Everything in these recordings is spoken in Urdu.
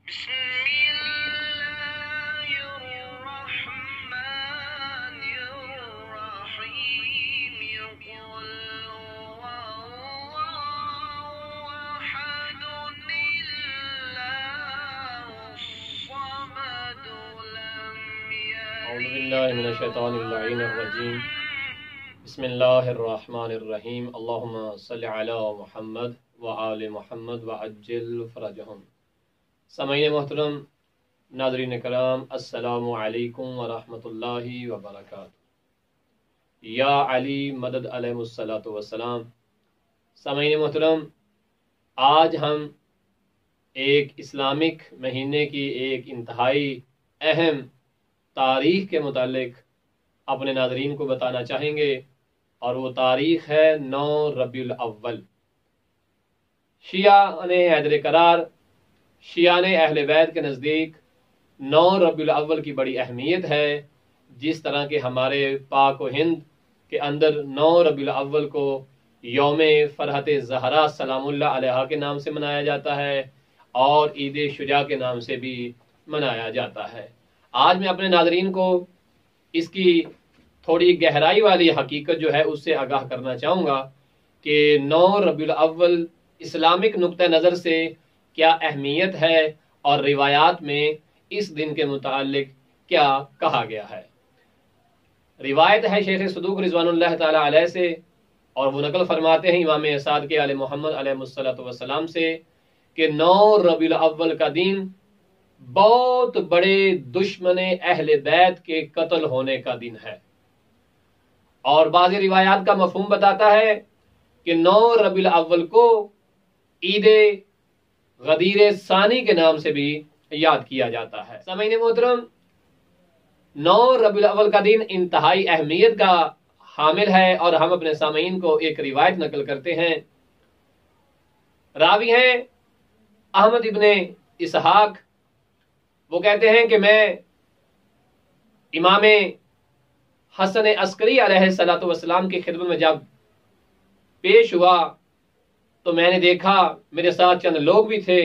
اعوذ باللہ من الشیطان اللعین الرجیم بسم اللہ الرحمن الرحیم اللہم صلی علی محمد وآل محمد وعجل فرجہم۔ سامعین محترم، ناظرین کرام، السلام علیکم ورحمۃ اللہ وبرکاتہ۔ یا علی مدد علیہ الصلاۃ والسلام۔ سامعین محترم، آج ہم ایک اسلامک مہینے کی ایک انتہائی اہم تاریخ کے متعلق اپنے ناظرین کو بتانا چاہیں گے، اور وہ تاریخ ہے 9 ربیع الاول۔ شیعہ نے حیدر قرار، شیعہ نے اہل بیت کے نزدیک 9 ربیع الاول کی بڑی اہمیت ہے، جس طرح کہ ہمارے پاک و ہند کے اندر 9 ربیع الاول کو یوم فرحت زہرا سلام اللہ علیہا کے نام سے منایا جاتا ہے، اور عید شجاع کے نام سے بھی منایا جاتا ہے۔ آج میں اپنے ناظرین کو اس کی تھوڑی گہرائی والی حقیقت جو ہے اس سے آگاہ کرنا چاہوں گا کہ 9 ربیع الاول اسلامک نقطہ نظر سے کیا اہمیت ہے، اور روایات میں اس دن کے متعلق کیا کہا گیا ہے۔ روایت ہے شیخ صدوق رضوان اللہ تعالی علیہ سے، اور وہ نقل فرماتے ہیں امام صادق آل محمد علیہ الصلوۃ والسلام سے کہ 9 ربیع الاول کا دن بہت بڑے دشمن اہل بیت کے قتل ہونے کا دن ہے، اور بعض روایات کا مفہوم بتاتا ہے کہ 9 ربیع الاول کو عید غدیر ثانی کے نام سے بھی یاد کیا جاتا ہے۔ سامعین محترم، 9 ربیع الاول کا دن انتہائی اہمیت کا حامل ہے، اور ہم اپنے سامعین کو ایک روایت نقل کرتے ہیں۔ راوی ہیں احمد ابن اسحاق، وہ کہتے ہیں کہ میں امام حسن عسکری علیہ السلام کی خدمت میں جب پیش ہوا تو میں نے دیکھا، میرے ساتھ چند لوگ بھی تھے،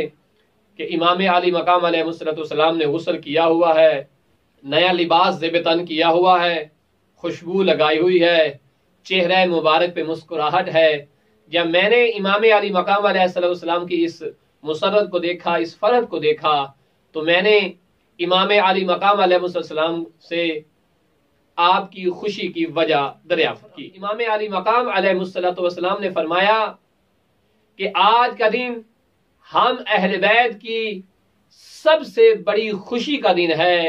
کہ امام علی مقام علیہ السلام نے غسل کیا ہوا ہے، نیا لباس زیب تن کیا ہوا ہے، خوشبو لگائی ہوئی ہے، چہرہ مبارک پہ مسکراہٹ ہے۔ جب میں نے امام علی مقام علیہ السلام کی اس مسرت کو دیکھا، اس فرحت کو دیکھا، تو میں نے امام علی مقام علیہ السلام سے آپ کی خوشی کی وجہ دریافت کی۔ امام علی مقام علیہ السلام نے فرمایا کہ آج کا دن ہم اہل بیت کی سب سے بڑی خوشی کا دن ہے،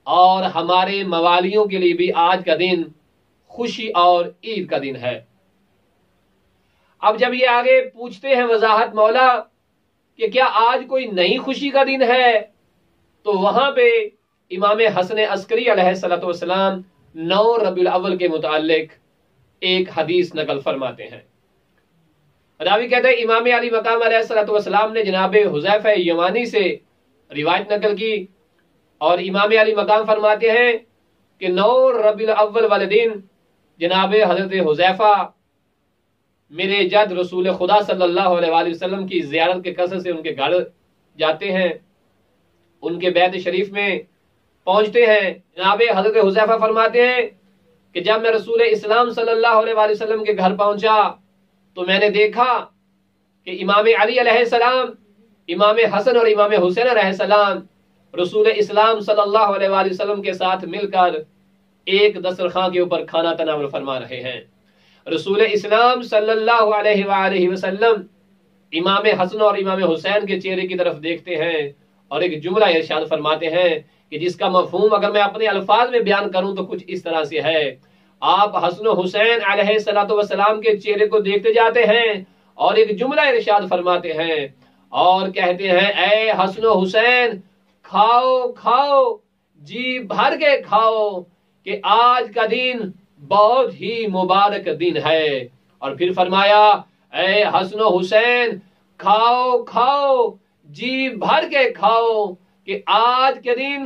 اور ہمارے موالیوں کے لیے بھی آج کا دن خوشی اور عید کا دن ہے۔ اب جب یہ آگے پوچھتے ہیں وضاحت مولا کہ کیا آج کوئی نئی خوشی کا دن ہے، تو وہاں پہ امام حسن عسکری علیہ السلام 9 ربیع الاول کے متعلق ایک حدیث نقل فرماتے ہیں۔ راوی کہتے ہیں امام علی مقام علیہ السلام نے جناب حذیفہ یمانی سے روایت نقل کی، اور امام علی مقام فرماتے ہیں کہ 9 ربیع الاول والے دن جناب حضرت حذیفہ میرے جد رسول خدا صلی اللہ علیہ وآلہ وسلم کی زیارت کے کثرت سے ان کے گھر جاتے ہیں، ان کے بیت شریف میں پہنچتے ہیں۔ جناب حضرت حذیفہ فرماتے ہیں کہ جب میں رسول اسلام صلی اللہ علیہ وآلہ وسلم کے گھر پہنچا تو میں نے دیکھا کہ امام علی علیہ السلام، امام حسن اور امام حسین علیہ السلام رسول اسلام صلی اللہ علیہ وآلہ وسلم کے ساتھ مل کر ایک دسترخوان کے اوپر کھانا تناول فرما رہے ہیں۔ رسول اسلام صلی اللہ علیہ وآلہ وسلم امام حسن اور امام حسین کے چہرے کی طرف دیکھتے ہیں، اور ایک جملہ ارشاد فرماتے ہیں کہ جس کا مفہوم اگر میں اپنے الفاظ میں بیان کروں تو کچھ اس طرح سے ہے۔ آپ حسن و حسین علیہ السلام کے چہرے کو دیکھتے جاتے ہیں، اور ایک جملہ ارشاد فرماتے ہیں اور کہتے ہیں، اے حسن و حسین کھاؤ کھاؤ، جی بھر کے کھاؤ، کہ آج کا دن بہت ہی مبارک دن ہے۔ اور پھر فرمایا، اے حسن و حسین کھاؤ کھاؤ، جی بھر کے کھاؤ، کہ آج کے دن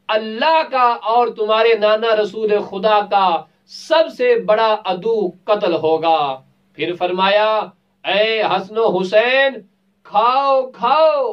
اللہ کا اور تمہارے نانا رسول خدا کا سب سے بڑا عدو قتل ہوگا۔ پھر فرمایا، اے حسن و حسین کھاؤ کھاؤ،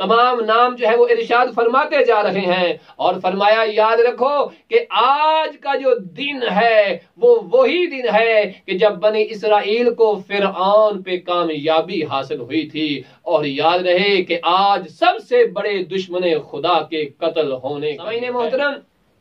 تمام نام جو ہے وہ ارشاد فرماتے جا رہے ہیں، اور فرمایا یاد رکھو کہ آج کا جو دن ہے وہ وہی دن ہے کہ جب بنی اسرائیل کو فرعون پہ کامیابی حاصل ہوئی تھی، اور یاد رہے کہ آج سب سے بڑے دشمن خدا کے قتل ہونے کا محترم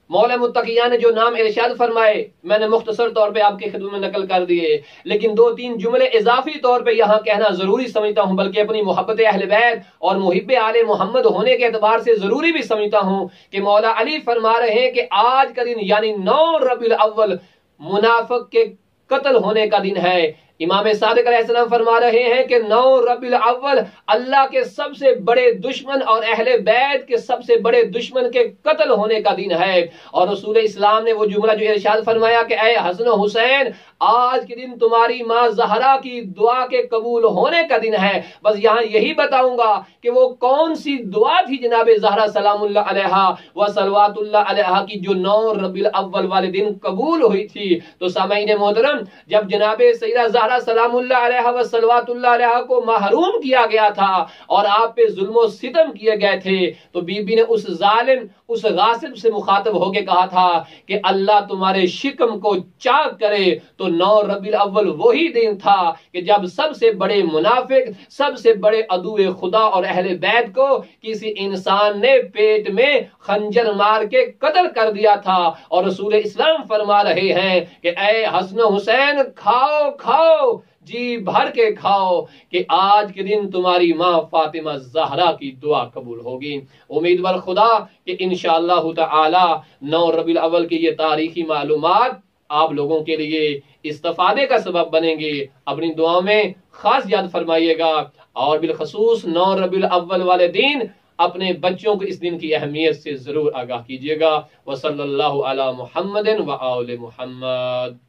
مولا متقیہ نے جو نام ارشاد فرمائے میں نے مختصر طور پہ آپ کی خدمت میں نقل کر دیے، لیکن 2-3 جملے اضافی طور پہ یہاں کہنا ضروری سمجھتا ہوں، بلکہ اپنی محبت اہل بیت اور محب آل محمد ہونے کے اعتبار سے ضروری بھی سمجھتا ہوں کہ مولا علی فرما رہے ہیں کہ آج کا دن یعنی 9 ربیع الاول منافق کے قتل ہونے کا دن ہے۔ امام صادق علیہ السلام فرما رہے ہیں کہ 9 ربیع الاول اللہ کے سب سے بڑے دشمن اور اہل بیت کے سب سے بڑے دشمن کے قتل ہونے کا دن ہے، اور رسول اسلام نے وہ جملہ جو ارشاد فرمایا کہ اے حسن و حسین آج کے دن تمہاری ماں زہرا کی دعا کے قبول ہونے کا دن ہے۔ بس یہاں یہی بتاؤں گا کہ وہ کون سی دعا تھی جناب زہرا سلام اللہ علیہا و صلوات اللہ علیہا کی جو 9 ربیع الاول والے دن قبول ہوئی تھی۔ تو سامعین محترم، جب جناب سیدہ زہرا سلام اللہ علیہا و صلوات اللہ علیہا کو محروم کیا گیا تھا اور آپ پہ ظلم و ستم کیے گئے تھے، تو بی بی نے اس ظالم اس غاصب سے مخاطب ہو کے کہا تھا کہ اللہ تمہارے شکم کو چاک کرے۔ تو 9 ربیع الاول وہی دن تھا کہ جب سب سے بڑے منافق، سب سے بڑے عدو خدا اور اہل بیت کو کسی انسان نے پیٹ میں خنجر مار کے قتل کر دیا تھا، اور رسول اسلام فرما رہے ہیں کہ اے حسن و حسین کھاؤ کھاؤ، جی بھر کے کھاؤ کہ آج کے دن تمہاری ماں فاطمہ زہرا کی دعا قبول ہوگی۔ امیدوار خدا کہ انشاءاللہ تعالی 9 ربیع الاول کی یہ تاریخی معلومات آپ لوگوں کے لیے استفادے کا سبب بنیں گے۔ اپنی دعاؤں میں خاص یاد فرمائیے گا، اور بالخصوص 9 ربیع الاول والے دن اپنے بچوں کو اس دن کی اہمیت سے ضرور آگاہ کیجیے گا۔ وصلی اللہ علی محمد و آل محمد۔